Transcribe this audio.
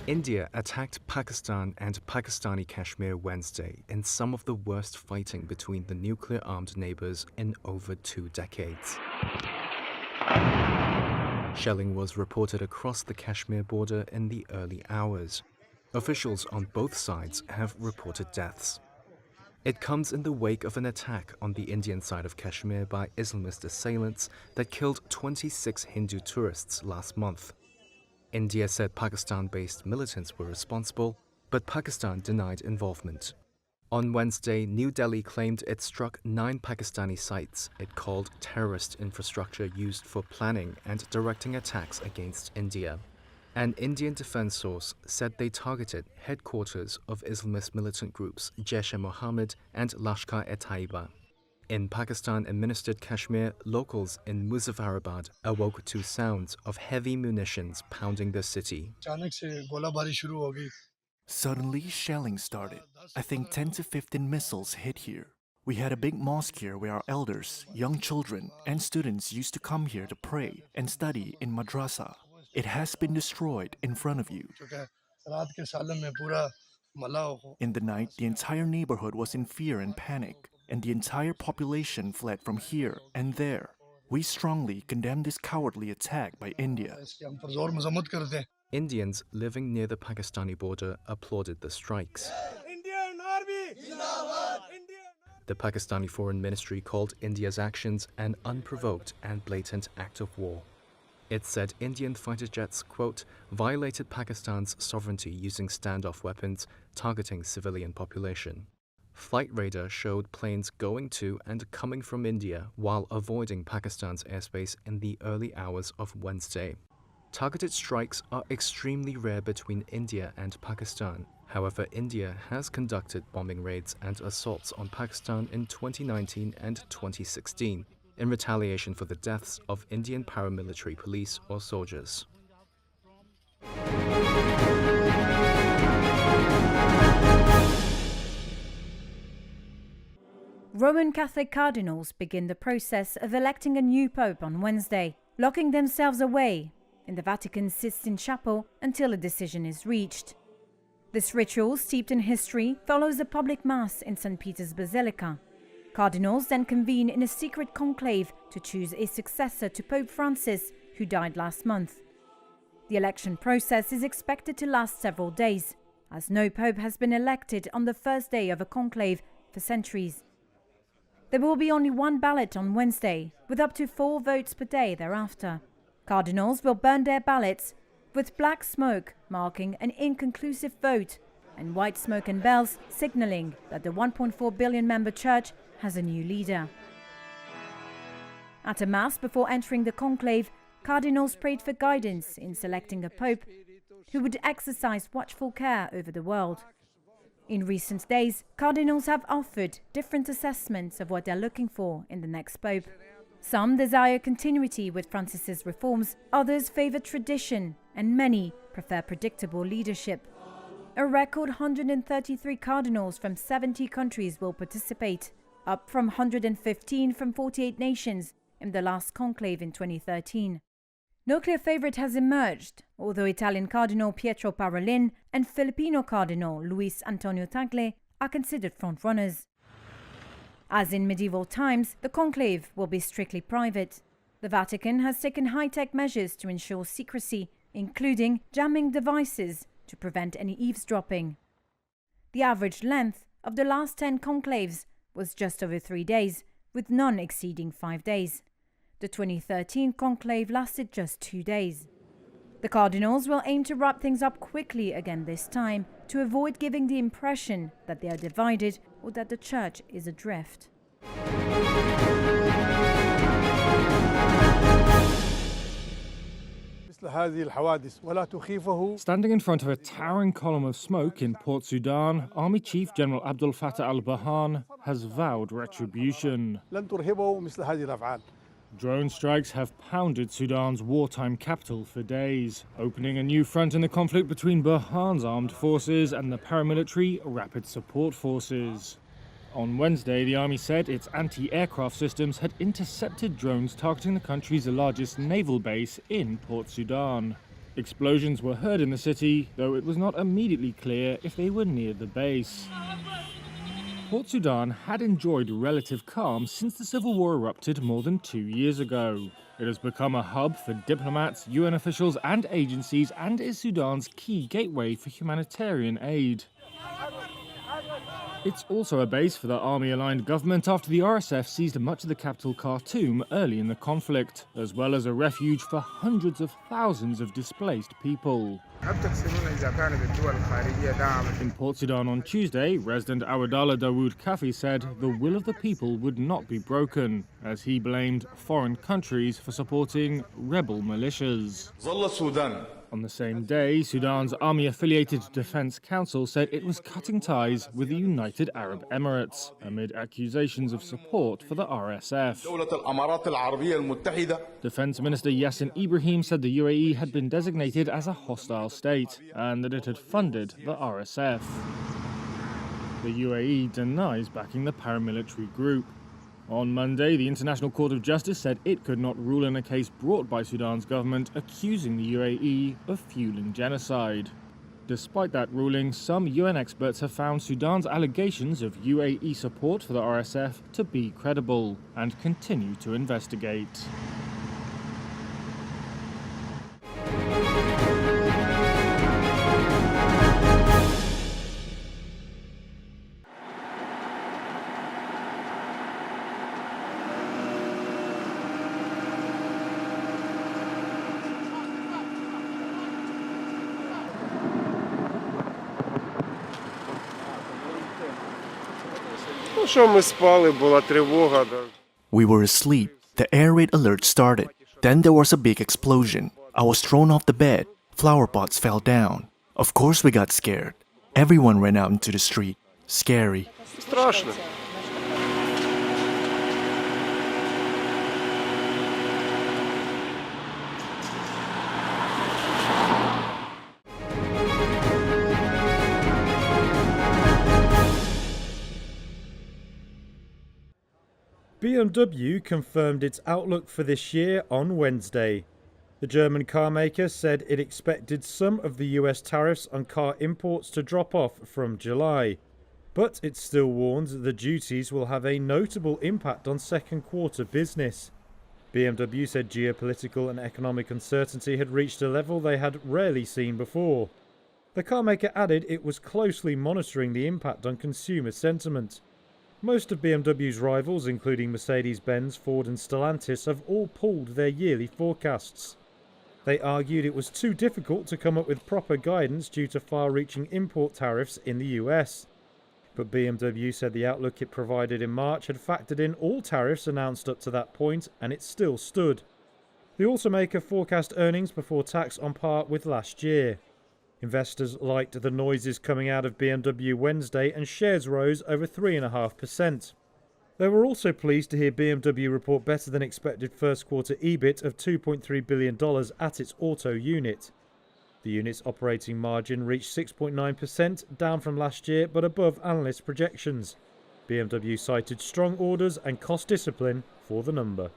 India attacked Pakistan and Pakistani Kashmir Wednesday in some of the worst fighting between the nuclear-armed neighbors in over 2 decades. Shelling was reported across the Kashmir border in the early hours. Officials on both sides have reported deaths. It comes in the wake of an attack on the Indian side of Kashmir by Islamist assailants that killed 26 Hindu tourists last month. India said Pakistan-based militants were responsible, but Pakistan denied involvement. On Wednesday, New Delhi claimed it struck 9 Pakistani sites it called terrorist infrastructure used for planning and directing attacks against India. An Indian defense source said they targeted headquarters of Islamist militant groups Jaish-e-Mohammed and Lashkar-e-Taiba. In Pakistan-administered Kashmir, locals in Muzaffarabad awoke to sounds of heavy munitions pounding the city. Suddenly, shelling started. I think 10 to 15 missiles hit here. We had a big mosque here where our elders, young children, and students used to come here to pray and study in madrasa. It has been destroyed in front of you. In the night, the entire neighborhood was in fear and panic, and the entire population fled from here and there. We strongly condemn this cowardly attack by India. Indians living near the Pakistani border applauded the strikes. Indian Army! The Pakistani Foreign Ministry called India's actions an unprovoked and blatant act of war. It said Indian fighter jets, quote, violated Pakistan's sovereignty using standoff weapons targeting civilian population. Flight radar showed planes going to and coming from India while avoiding Pakistan's airspace in the early hours of Wednesday. Targeted strikes are extremely rare between India and Pakistan. However, India has conducted bombing raids and assaults on Pakistan in 2019 and 2016 in retaliation for the deaths of Indian paramilitary police or soldiers. Roman Catholic cardinals begin the process of electing a new pope on Wednesday, locking themselves away in the Vatican's Sistine Chapel until a decision is reached. This ritual, steeped in history, follows a public mass in St. Peter's Basilica. Cardinals then convene in a secret conclave to choose a successor to Pope Francis, who died last month. The election process is expected to last several days, as no pope has been elected on the first day of a conclave for centuries. There will be only one ballot on Wednesday, with up to 4 votes per day thereafter. Cardinals will burn their ballots, with black smoke marking an inconclusive vote and white smoke and bells signaling that the 1.4 billion member church has a new leader. At a mass before entering the conclave, cardinals prayed for guidance in selecting a pope who would exercise watchful care over the world. In recent days, cardinals have offered different assessments of what they're looking for in the next pope. Some desire continuity with Francis's reforms, others favor tradition, and many prefer predictable leadership. A record 133 cardinals from 70 countries will participate, up from 115 from 48 nations in the last conclave in 2013. No clear favorite has emerged, although Italian Cardinal Pietro Parolin and Filipino Cardinal Luis Antonio Tagle are considered frontrunners. As in medieval times, the conclave will be strictly private. The Vatican has taken high-tech measures to ensure secrecy, including jamming devices to prevent any eavesdropping. The average length of the last 10 conclaves was just over 3 days, with none exceeding 5 days. The 2013 conclave lasted just 2 days. The cardinals will aim to wrap things up quickly again this time to avoid giving the impression that they are divided or that the church is adrift. Standing in front of a towering column of smoke in Port Sudan, Army Chief General Abdel Fattah al-Burhan has vowed retribution. Drone strikes have pounded Sudan's wartime capital for days, opening a new front in the conflict between Burhan's armed forces and the paramilitary Rapid Support Forces. On Wednesday, the army said its anti-aircraft systems had intercepted drones targeting the country's largest naval base in Port Sudan. Explosions were heard in the city, though it was not immediately clear if they were near the base. Port Sudan had enjoyed relative calm since the civil war erupted more than 2 years ago. It has become a hub for diplomats, UN officials and agencies, and is Sudan's key gateway for humanitarian aid. It's also a base for the army-aligned government after the RSF seized much of the capital Khartoum early in the conflict, as well as a refuge for hundreds of thousands of displaced people. In Port Sudan on Tuesday, resident Awadallah Dawood Kafi said the will of the people would not be broken, as he blamed foreign countries for supporting rebel militias. On the same day, Sudan's army-affiliated Defense Council said it was cutting ties with the United Arab Emirates amid accusations of support for the RSF. Defense Minister Yassin Ibrahim said the UAE had been designated as a hostile state and that it had funded the RSF. The UAE denies backing the paramilitary group. On Monday, the International Court of Justice said it could not rule in a case brought by Sudan's government accusing the UAE of fueling genocide. Despite that ruling, some UN experts have found Sudan's allegations of UAE support for the RSF to be credible and continue to investigate. We were asleep. The air raid alert started. Then there was a big explosion. I was thrown off the bed. Flower pots fell down. Of course we got scared. Everyone ran out into the street. Scary. Страшно. BMW confirmed its outlook for this year on Wednesday. The German car maker said it expected some of the US tariffs on car imports to drop off from July, but it still warns the duties will have a notable impact on second quarter business. BMW said geopolitical and economic uncertainty had reached a level they had rarely seen before. The car maker added it was closely monitoring the impact on consumer sentiment. Most of BMW's rivals, including Mercedes-Benz, Ford and Stellantis, have all pulled their yearly forecasts. They argued it was too difficult to come up with proper guidance due to far-reaching import tariffs in the US. But BMW said the outlook it provided in March had factored in all tariffs announced up to that point, and it still stood. The automaker forecast earnings before tax on par with last year. Investors liked the noises coming out of BMW Wednesday and shares rose over 3.5%. They were also pleased to hear BMW report better than expected first quarter EBIT of $2.3 billion at its auto unit. The unit's operating margin reached 6.9%, down from last year but above analyst projections. BMW cited strong orders and cost discipline for the number.